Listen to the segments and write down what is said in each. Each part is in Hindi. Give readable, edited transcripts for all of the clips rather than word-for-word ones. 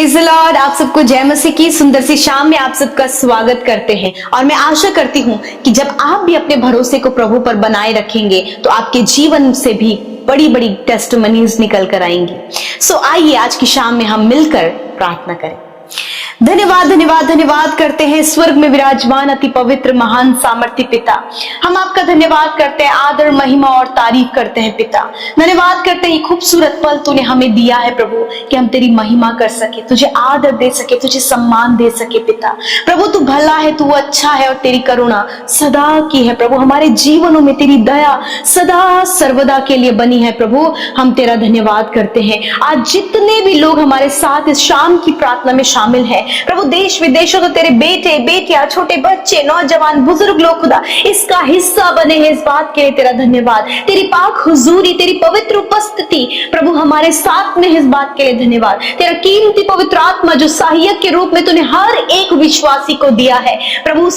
Praise the Lord. आप सबको जय मसीह की सुंदर सी शाम में आप सबका स्वागत करते हैं और मैं आशा करती हूं कि जब आप भी अपने भरोसे को प्रभु पर बनाए रखेंगे तो आपके जीवन से भी बड़ी बड़ी टेस्टिमनीज निकल कर आएंगी। सो आइए आज की शाम में हम मिलकर प्रार्थना करें। धन्यवाद धन्यवाद धन्यवाद करते हैं स्वर्ग में विराजमान अति पवित्र महान सामर्थ्य पिता। हम आपका धन्यवाद करते हैं, आदर महिमा और तारीफ करते हैं पिता। धन्यवाद करते हैं खूबसूरत पल तूने हमें दिया है प्रभु कि हम तेरी महिमा कर सके, तुझे आदर दे सके, तुझे सम्मान दे सके पिता। प्रभु तू भला है, तू अच्छा है और तेरी करुणा सदा की है प्रभु। हमारे जीवनों में तेरी दया सदा सर्वदा के लिए बनी है प्रभु। हम तेरा धन्यवाद करते हैं। आज जितने भी लोग हमारे साथ इस शाम की प्रार्थना में शामिल है प्रभु, देश विदेशों तो तेरे बेटे बेटियां, छोटे बच्चे, नौजवान, बुजुर्ग लोग खुदा इसका हिस्सा बने हैं। इस बात के लिए तेरा धन्यवाद। तेरी पाक हुजूरी, तेरी पवित्र उपस्थिति प्रभु हमारे साथ में, इस बात के लिए धन्यवाद। तेरा कीमती पवित्र आत्मा जो सहायक के रूप में तूने हर एक विश्वासी को दिया है प्रभु,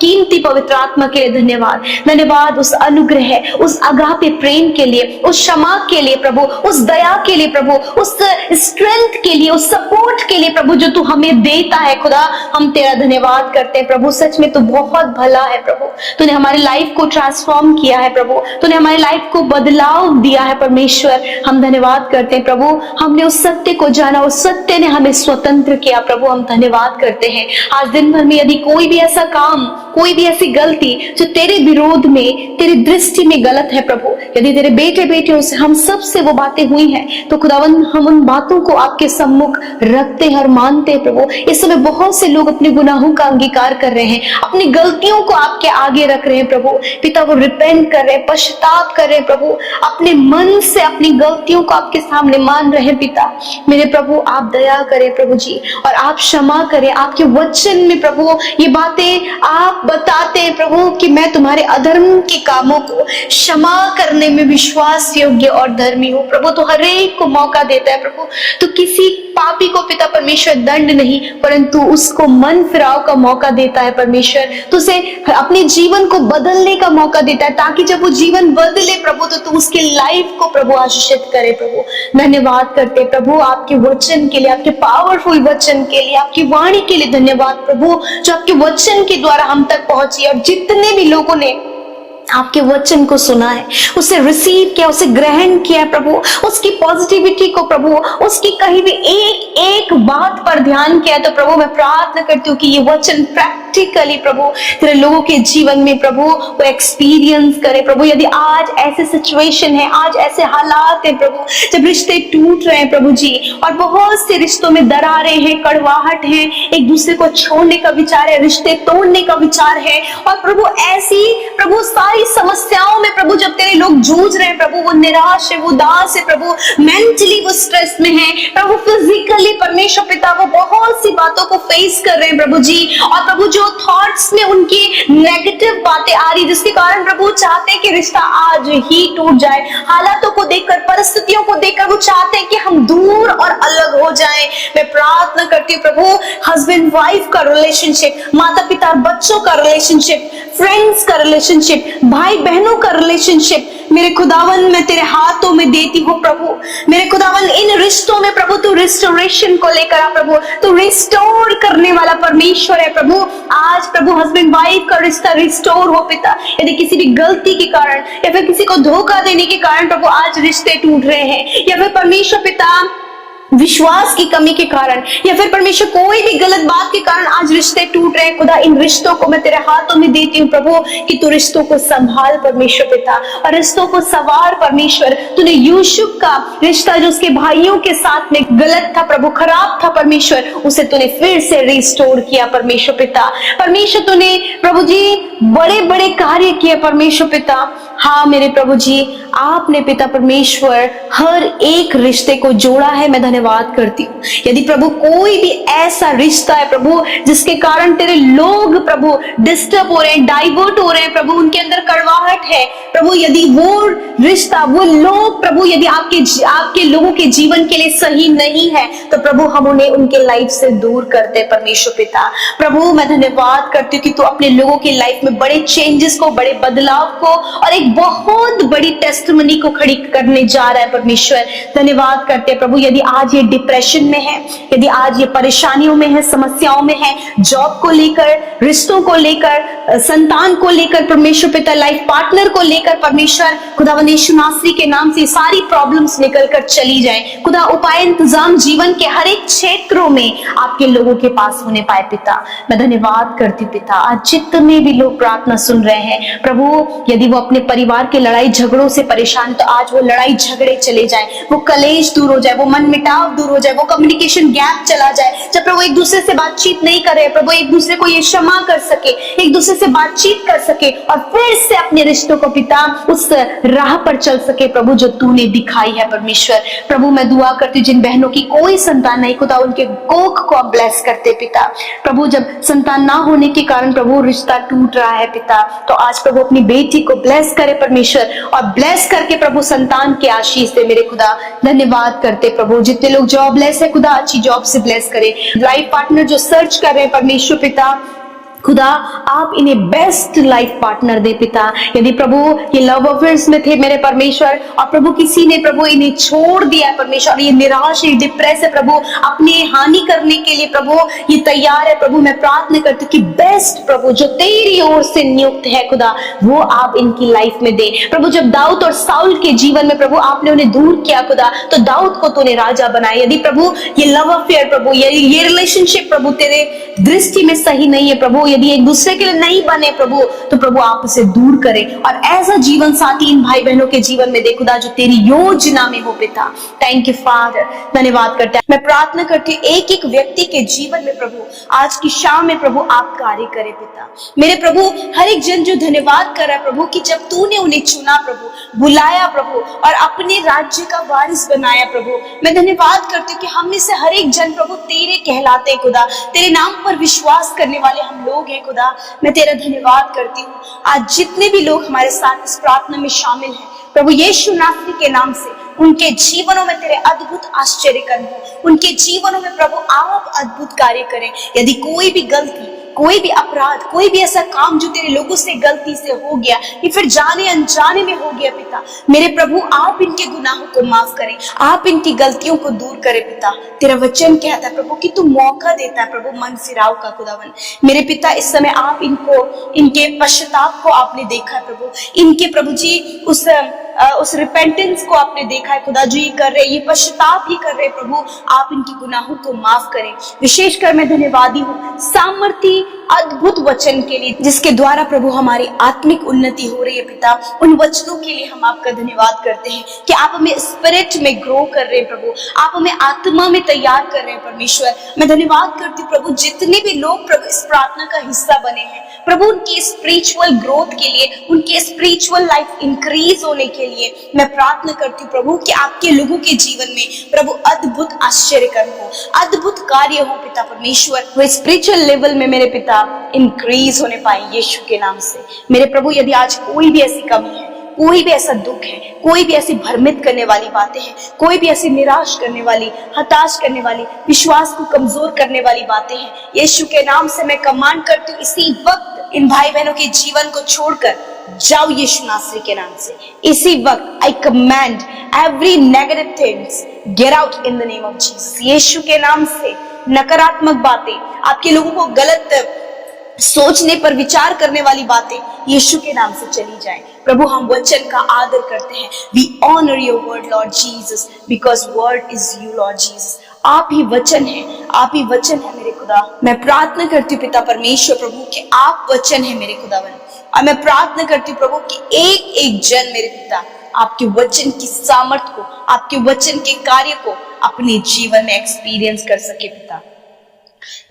कीमती पवित्र आत्मा के लिए धन्यवाद। धन्यवाद उस अनुग्रह, उस अगापे प्रेम के लिए, उस क्षमा के लिए प्रभु, उस दया के लिए प्रभु, उस स्ट्रेंथ के लिए, उस सपोर्ट के लिए प्रभु जो तू हमें देता है खुदा। हम तेरा धन्यवाद करते हैं प्रभु। सच में तू बहुत भला है प्रभु। तूने हमारी लाइफ को ट्रांसफॉर्म किया है प्रभु, तूने हमारी लाइफ को बदलाव दिया है परमेश्वर। हम धन्यवाद करते हैं प्रभु। हमने उस सत्य को जाना, उस सत्य ने हमें स्वतंत्र किया प्रभु। हम धन्यवाद करते हैं। आज दिन भर में यदि कोई भी ऐसा काम, कोई भी ऐसी गलती जो तेरे विरोध में, तेरी दृष्टि में गलत है प्रभु, यदि तेरे बेटे बेटियों से, हम सब से वो बातें हुई हैं, तो खुदावन हम उन बातों को आपके सम्मुख रखते हैं और मानते हैं प्रभु। इस समय बहुत से लोग अपने गुनाहों का अंगीकार कर रहे हैं, अपनी गलतियों को आपके आगे रख रहे हैं प्रभु पिता। वो रिपेंट कर रहे हैं, पश्चाताप कर रहे हैं प्रभु, अपने मन से अपनी गलतियों को आपके सामने मान रहे हैं पिता। मेरे प्रभु आप दया करें प्रभु जी, और आप क्षमा करें। आपके वचन में प्रभु ये बातें आप बताते हैं प्रभु कि मैं तुम्हारे अधर्म के कामों को क्षमा करने में विश्वास योग्य और धर्मी हूँ प्रभु। तो हर एक को मौका देता है प्रभु। तो किसी पापी को पिता परमेश्वर दंड नहीं, परंतु उसको मन फिराव का मौका देता है परमेश्वर। तो उसे अपने जीवन को बदलने का मौका देता है, ताकि जब वो जीवन बदले प्रभु तो तू उसकी लाइफ को प्रभु आशीषित करे प्रभु। धन्यवाद करते प्रभु आपके वचन के लिए, आपके पावरफुल वचन के लिए, आपकी वाणी के लिए धन्यवाद प्रभु, जो आपके वचन के द्वारा हम तक पहुंची। और जितने भी लोगों ने आपके वचन को सुना है, उसे रिसीव किया, उसे ग्रहण किया प्रभु, उसकी पॉजिटिविटी को प्रभु, उसकी कहीं भी एक एक बात पर ध्यान किया, तो प्रभु मैं प्रार्थना करती हूँ कि ये वचन प्रैक्टिकली प्रभु तेरे लोगों के जीवन में प्रभु वो एक्सपीरियंस करे प्रभु। यदि आज ऐसे सिचुएशन है, आज ऐसे हालात है प्रभु, जब रिश्ते टूट रहे हैं प्रभु जी, और बहुत से रिश्तों में दरारें हैं, कड़वाहट है, एक दूसरे को छोड़ने का विचार है, रिश्ते तोड़ने का विचार है, और प्रभु ऐसी प्रभु सारी समस्याओं में प्रभु जब तेरे लोग जूझ रहे हैं प्रभु, वो निराश है, वो उदास है प्रभु, मेंटली वो स्ट्रेस में है प्रभु, फिजिकली परमेश्वर पिता वो बहुत सी बातों को फेस कर रहे हैं प्रभु जी, और प्रभु जो थॉट्स में उनकी नेगेटिव बातें आ रही, जिसके कारण प्रभु चाहते हैं कि रिश्ता आज ही टूट जाए। हालातों को देखकर, परिस्थितियों को देखकर वो चाहते हैं कि हम दूर और अलग हो जाएं। मैं प्रार्थना करती हूँ प्रभु, हस्बैंड वाइफ का रिलेशनशिप, माता पिता बच्चों का रिलेशनशिप, फ्रेंड्स का रिलेशनशिप, भाई बहनों का रिलेशनशिप, मेरे खुदावन मैं तेरे हाथों में देती हूँ प्रभु। मेरे खुदावन इन रिश्तों में प्रभु तू रिस्टोरेशन को लेकर आ प्रभु, तू रिस्टोर करने वाला परमेश्वर है प्रभु। आज प्रभु हस्बैंड वाइफ का रिश्ता रिस्टोर हो पिता। यदि किसी भी गलती के कारण या फिर किसी को धोखा देने के कारण प्रभु आज रिश्ते टूट रहे हैं, या फिर परमेश्वर पिता विश्वास की कमी के कारण, या फिर परमेश्वर कोई भी गलत बात के कारण आज रिश्ते टूट रहे हैं खुदा, इन रिश्तों को मैं तेरे हाथों में देती हूँ प्रभु कि तू रिश्तों को संभाल परमेश्वर पिता, और रिश्तों को सवार परमेश्वर। तूने यूसुफ का रिश्ता जो उसके भाइयों के साथ में गलत था प्रभु, खराब था परमेश्वर, उसे तूने फिर से रिस्टोर किया परमेश्वर पिता। परमेश्वर तूने प्रभु जी बड़े बड़े कार्य किए परमेश्वर पिता। हाँ मेरे प्रभु जी, आपने पिता परमेश्वर हर एक रिश्ते को जोड़ा है, मैं धन्यवाद करती हूँ। यदि प्रभु कोई भी ऐसा रिश्ता है प्रभु जिसके कारण तेरे लोग प्रभु डिस्टर्ब हो रहे हैं, डाइवर्ट हो रहे हैं प्रभु, उनके अंदर कड़वाहट है प्रभु, यदि वो रिश्ता, वो लोग प्रभु यदि आपके लोगों के जीवन के लिए सही नहीं है, तो प्रभु हम उन्हें उनके लाइफ से दूर करते परमेश्वर पिता। प्रभु मैं धन्यवाद करती हूँ कि तू अपने लोगों की लाइफ में बड़े चेंजेस को, बड़े बदलाव को और एक बहुत बड़ी टेस्टिमनी को खड़ी करने जा रहा है परमेश्वर। धन्यवाद करते हैं प्रभु। यदि आज आज ये डिप्रेशन में है, यदि आज ये परेशानियों में है, समस्याओं में है, जॉब को लेकर, रिश्तों को लेकर, संतान को लेकर परमेश्वर पिता, लाइफ पार्टनर को लेकर परमेश्वर खुदावंद यीशु नासरी के नाम से सारी प्रॉब्लम्स निकल कर चली जाए। खुदा उपाय इंतजाम जीवन के हर एक क्षेत्रों में आपके लोगों के पास होने पाए पिता। मैं धन्यवाद करती हूँ पिता, आज जितने भी लोग प्रार्थना सुन रहे हैं प्रभु, यदि वो अपने परिवार के लड़ाई झगड़ों से परेशान, तो आज वो लड़ाई झगड़े चले जाए, वो कलेश दूर हो जाए, वो मन मिटाव दूर हो जाए, वो कम्युनिकेशन गैप चला जाए। जब प्रभु एक दूसरे से बातचीत नहीं कर रहे, प्रभु एक दूसरे को ये क्षमा कर सके, एक दूसरे से बातचीत कर सके और फिर से अपने रिश्तों को पिता उस राह पर चल सके प्रभु जो तूने दिखाई है परमेश्वर। प्रभु मैं दुआ करती हूँ जिन बहनों की कोई संतान नहीं, खुदा उनके कोख को ब्लेस करते पिता। प्रभु जब संतान ना होने के कारण प्रभु रिश्ता टूट रहा है पिता, तो आज प्रभु अपनी बेटी को ब्लेस करे परमेश्वर, और ब्लेस करके प्रभु संतान के आशीष दे मेरे खुदा। धन्यवाद करते प्रभु, जितने लोग जॉबलेस है खुदा अच्छी जॉब से ब्लेस करे, लाइफ पार्टनर जो सर्च कर रहे हैं परमेश्वर पिता, खुदा आप इन्हें बेस्ट लाइफ पार्टनर दे पिता। यदि प्रभु ये लव अफेयर्स में थे मेरे परमेश्वर, और प्रभु किसी ने प्रभु इन्हें छोड़ दिया परमेश्वर, और ये निराश है, डिप्रेस है प्रभु, अपने हानि करने के लिए प्रभु ये तैयार है प्रभु, मैं प्रार्थना करती हूँ कि बेस्ट प्रभु जो तेरी ओर से नियुक्त है खुदा, वो आप इनकी लाइफ में दे प्रभु। जब दाऊद और साउल के जीवन में प्रभु आपने उन्हें दूर किया खुदा, तो दाऊद को तूने राजा बनाया। यदि प्रभु ये लव अफेयर प्रभु, ये रिलेशनशिप प्रभु तेरे दृष्टि में सही नहीं है प्रभु, यदि एक दूसरे के लिए नहीं बने प्रभु, तो प्रभु आप उसे दूर करें और ऐसा जीवन साथी इन भाई बहनों के जीवन में दे खुदा जो तेरी योजना में हो पिता। थैंक यू फादर, धन्यवाद करते हैं। मैं प्रार्थना करती हूँ एक एक व्यक्ति के जीवन में प्रभु आज की शाम में प्रभु आप कार्य करें पिता। मेरे प्रभु हर एक जन जो धन्यवाद कर रहा है प्रभु कि जब तूने उन्हें चुना प्रभु, बुलाया प्रभु और अपने राज्य का वारिस बनाया प्रभु, मैं धन्यवाद करती हूँ कि हम में से हर एक जन प्रभु तेरे कहलाते खुदा, तेरे नाम पर विश्वास करने वाले हम लोग हैं खुदा। मैं तेरा धन्यवाद करती हूँ आज जितने भी लोग हमारे साथ इस प्रार्थना में शामिल हैं प्रभु यीशु नासरी के नाम से, उनके जीवनों में तेरे अद्भुत आश्चर्य कर्म हो, उनके जीवनों में प्रभु आप अद्भुत कार्य करें। यदि कोई भी गलती, कोई भी अपराध, कोई भी ऐसा काम जो तेरे लोगों से गलती से हो गया या फिर जाने अनजाने में हो गया पिता, मेरे प्रभु आप इनके गुनाहों को माफ करें, आप इनकी गलतियों को दूर करें पिता। तेरा वचन कहता है प्रभु कि तू मौका देता है प्रभु मन फिराव का खुदावन। मेरे पिता इस समय आप इनको, इनके पश्चाताप को आपने देखा है प्रभु, इनके प्रभु जी उस रिपेंटेंस को आपने देखा है खुदा, जो ये कर रहे, ये पश्चाताप ही कर रहे प्रभु, आप इनकी गुनाहों को माफ करें। विशेषकर मैं धन्यवादी हूँ सामर्थी अद्भुत वचन के लिए जिसके द्वारा प्रभु हमारी आत्मिक उन्नति हो रही है पिता। उन वचनों के लिए हम आपका धन्यवाद करते हैं कि आप हमें स्पिरिट में ग्रो कर रहे हैं प्रभु, आप हमें आत्मा में तैयार कर रहे हैं परमेश्वर। मैं धन्यवाद करती हूँ प्रभु जितने भी लोग प्रभु इस प्रार्थना का हिस्सा बने हैं प्रभु, उनकी स्पिरिचुअल ग्रोथ के लिए, उनके स्पिरिचुअल लाइफ इंक्रीज होने के लिए मैं प्रार्थना करती हूँ प्रभु कि आपके लोगों के जीवन में प्रभु अद्भुत आश्चर्य कर्म हो, अद्भुत कार्य हो पिता परमेश्वर, वो स्पिरिचुअल लेवल में मेरे पिता इंक्रीज होने पाए यीशु के नाम से। मेरे प्रभु यदि आज कोई भी ऐसी कमी है, कोई भी ऐसा दुख है, कोई भी ऐसी भ्रमित करने वाली बातें हैं, कोई भी ऐसी निराश करने वाली, हताश करने वाली, विश्वास को कमजोर करने वाली बातें हैं, यीशु के नाम से मैं कमांड करती हूँ इसी वक्त इन भाई बहनों के जीवन को छोड़कर जाओ यीशु नासरी के नाम से। इसी वक्त आई command every negative things get out in the name of Jesus. यीशु के नाम से नकारात्मक बातें, आपके लोगों को गलत सोचने पर विचार करने वाली बातें यीशु के नाम से चली जाएं। प्रभु हम वचन का आदर करते हैं। We honor your word Lord Jesus because word is you Lord Jesus। आप ही वचन है, आप ही वचन है मेरे खुदा। मैं प्रार्थना करती हूँ पिता परमेश्वर प्रभु कि आप वचन है मेरे खुदावन, और मैं प्रार्थना करती हूँ प्रभु कि एक एक जन मेरे पिता आपके वचन की सामर्थ को, आपके वचन के कार्य को अपने जीवन में एक्सपीरियंस कर सके पिता।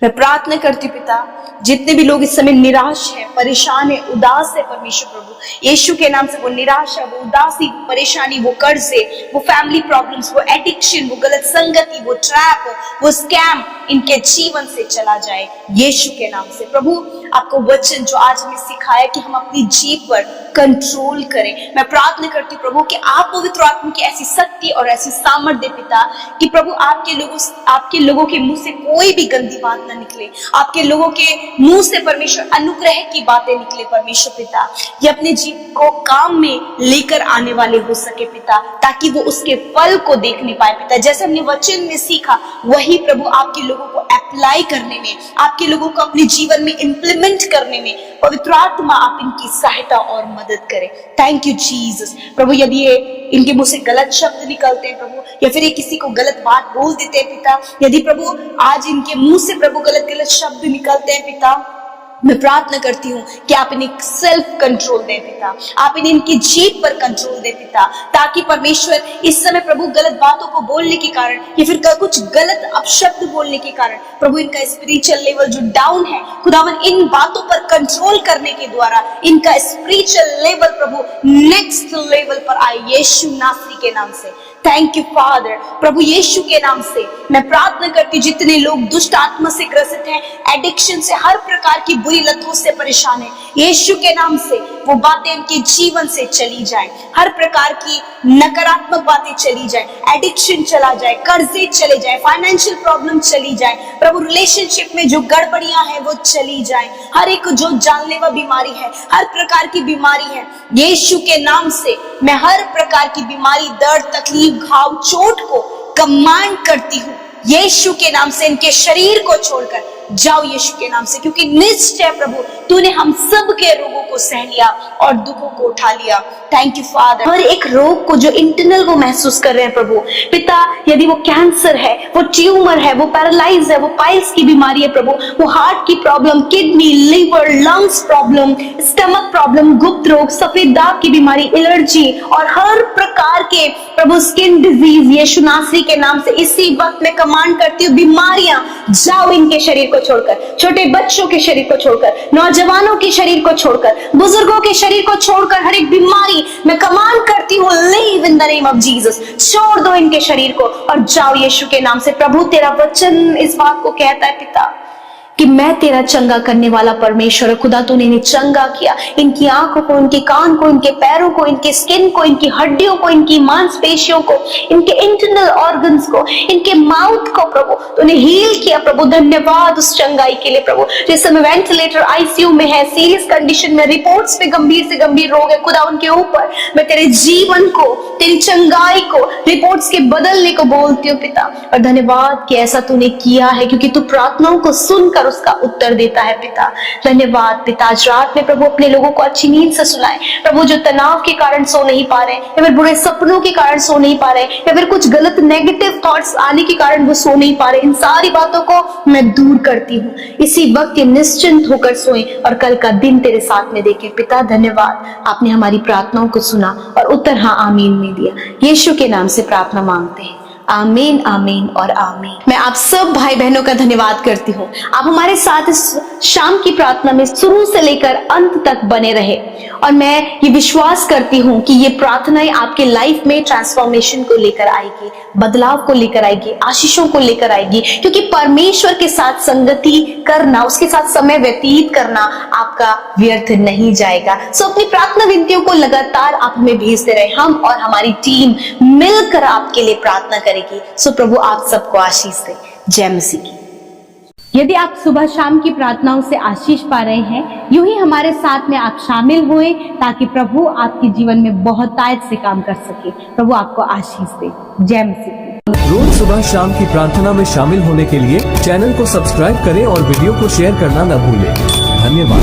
मैं प्रार्थना करती हूँ पिता जितने भी लोग इस समय निराश है, परेशान है, उदास है परमेश्वर प्रभु यीशु के नाम से वो निराशा, वो उदासी, वो परेशानी, वो कर्जे, वो फैमिली प्रॉब्लम्स, वो एडिक्शन, वो गलत संगति, वो ट्रैप, वो स्कैम इनके जीवन से चला जाए यीशु के नाम से। प्रभु आपको वचन जो आज हमें सिखाया कि हम अपनी जीभ पर कंट्रोल करें। मैं प्रार्थना करती हूँ प्रभु कि आप पवित्र आत्मा की ऐसी शक्ति और ऐसी सामर्थ्य दे पिता, कि प्रभु आपके लोगों के मुंह से कोई भी गंदी बात ना निकले, आपके लोगों के मुंह से परमेश्वर अनुग्रह की बातें निकले परमेश्वर पिता, ये अपने जीवन को काम में लेकर आने वाले हो सके पिता, ताकि वो उसके फल को देखने पाए पिता। जैसे हमने वचन में सीखा वही प्रभु आपके लोगों को अप्लाई करने में, आपके लोगों को अपने जीवन में इंप्लीमेंट करने में पवित्र आत्मा आप इनकी सहायता और मदद करें। Thank you Jesus. प्रभु यदि ये इनके मुंह से गलत शब्द निकलते हैं प्रभु, या फिर ये किसी को गलत बात बोल देते हैं पिता, यदि प्रभु आज इनके मुंह से प्रभु गलत शब्द निकलते हैं पिता, मैं प्रार्थना करती हूँ कि आप इन्हें सेल्फ कंट्रोल दें पिता, आप इन्हें इनकी जीभ पर कंट्रोल दें पिता, ताकि परमेश्वर इस समय प्रभु गलत बातों को बोलने के कारण या फिर कुछ गलत अपशब्द बोलने के कारण प्रभु इनका स्पिरिचुअल लेवल जो डाउन है खुदावन, इन बातों पर कंट्रोल करने के द्वारा इनका स्पिरिचुअल लेवल प्रभु नेक्स्ट लेवल पर आए यीशु नासरी के नाम से। Thank you father. प्रभु यीशु के नाम से मैं प्रार्थना करती हूँ जितने लोग दुष्ट आत्मा से ग्रसित हैं, एडिक्शन से, हर प्रकार की बुरी लतों से परेशान है, यीशु के नाम से वो बातें इनके जीवन से चली जाए, हर प्रकार की नकारात्मक बातें चली जाए, एडिक्शन चला जाए, कर्जे चले जाए, फाइनेंशियल प्रॉब्लम चली जाए प्रभु, रिलेशनशिप में जो गड़बड़ियां हैं वो चली जाए, हर एक जो जानलेवा बीमारी है, हर प्रकार की बीमारी है, यीशु के नाम से मैं हर प्रकार की बीमारी, दर्द, तकलीफ, घाव, चोट को कमांड करती हूँ यीशु के नाम से। इनके शरीर को छोड़कर जाओ यीशु के नाम से, क्योंकि निश्चय प्रभु तूने हम सब के रोगों को सह लिया और दुखों को उठा लिया। Thank you father. हर एक रोग को जो इंटरनल वो महसूस कर रहे हैं प्रभु पिता, यदि वो कैंसर है, वो ट्यूमर है, वो पैरालाइज है, वो पाइल्स की बीमारी है प्रभु, वो हार्ट की problem, kidney, liver, lungs problem, stomach problem, गुप्त रोग, सफेद दाग की बीमारी, एलर्जी और हर प्रकार के प्रभु स्किन डिजीज, यीशु नासरी के नाम से इसी वक्त मैं कमांड करती हूँ बीमारियां जाओ इनके शरीर को छोड़कर, छोटे बच्चों के शरीर को छोड़कर, नौजवानों के शरीर को छोड़कर, बुजुर्गों के शरीर को छोड़कर, हर एक बीमारी मैं कमांड करती हूँ leave in the name of Jesus. छोड़ दो इनके शरीर को और जाओ यीशु के नाम से। प्रभु तेरा वचन इस बात को कहता है पिता कि मैं तेरा चंगा करने वाला परमेश्वर, खुदा तूने इन्हें चंगा किया, इनकी आंखों को, इनके कान को, इनके पैरों को, इनके स्किन को, इनकी हड्डियों को, इनकी मांसपेशियों को, इनके इंटरनल ऑर्गन्स को, इनके माउथ को प्रभु तूने हील किया प्रभु। धन्यवाद उस चंगाई के लिए प्रभु। जिस समय वेंटिलेटर, आईसीयू में है, सीरियस कंडीशन में, रिपोर्ट्स पे गंभीर से गंभीर रोग है खुदा, उनके ऊपर मैं तेरे जीवन को, तेरी चंगाई को, रिपोर्ट्स के बदलने को बोलती हूँ पिता। और धन्यवाद कि ऐसा तूने किया है, क्योंकि तू प्रार्थनाओं को सुनकर उसका उत्तर देता है पिता। धन्यवाद पिता। आज रात में प्रभु अपने लोगों को अच्छी नींद से सुलाए प्रभु, जो तनाव के कारण सो नहीं पा रहे या फिर बुरे सपनों के कारण सो नहीं पा रहे या फिर कुछ गलत नेगेटिव थॉट्स आने के कारण वो सो नहीं पा रहे, इन सारी बातों को मैं दूर करती हूँ। इसी वक्त ये निश्चिंत होकर सोए और कल का दिन तेरे साथ में देखे पिता। धन्यवाद, आपने हमारी प्रार्थनाओं को सुना और उत्तर हाँ आमीन में दिया। यीशु के नाम से प्रार्थना मांगते हैं, आमीन, आमीन और आमीन। मैं आप सब भाई बहनों का धन्यवाद करती हूँ, आप हमारे साथ इस शाम की प्रार्थना में शुरू से लेकर अंत तक बने रहे और मैं ये विश्वास करती हूँ कि ये प्रार्थनाएं आपके लाइफ में ट्रांसफॉर्मेशन को लेकर आएगी, बदलाव को लेकर आएगी, आशीषों को लेकर आएगी, क्योंकि परमेश्वर के साथ संगति करना, उसके साथ समय व्यतीत करना आपका व्यर्थ नहीं जाएगा। सो अपनी प्रार्थना विनतियों को लगातार आप हमें भेजते रहे, हम और हमारी टीम मिलकर आपके लिए प्रार्थना करेगी। सो प्रभु आप सबको आशीष दे। जय मसीह की। यदि आप सुबह शाम की प्रार्थनाओं से आशीष पा रहे हैं, यूं ही हमारे साथ में आप शामिल हुए ताकि प्रभु आपके जीवन में बहुतायत से काम कर सके। प्रभु आपको आशीष दे। जय मसीह। रोज सुबह शाम की प्रार्थना में शामिल होने के लिए चैनल को सब्सक्राइब करें और वीडियो को शेयर करना न भूलें। धन्यवाद।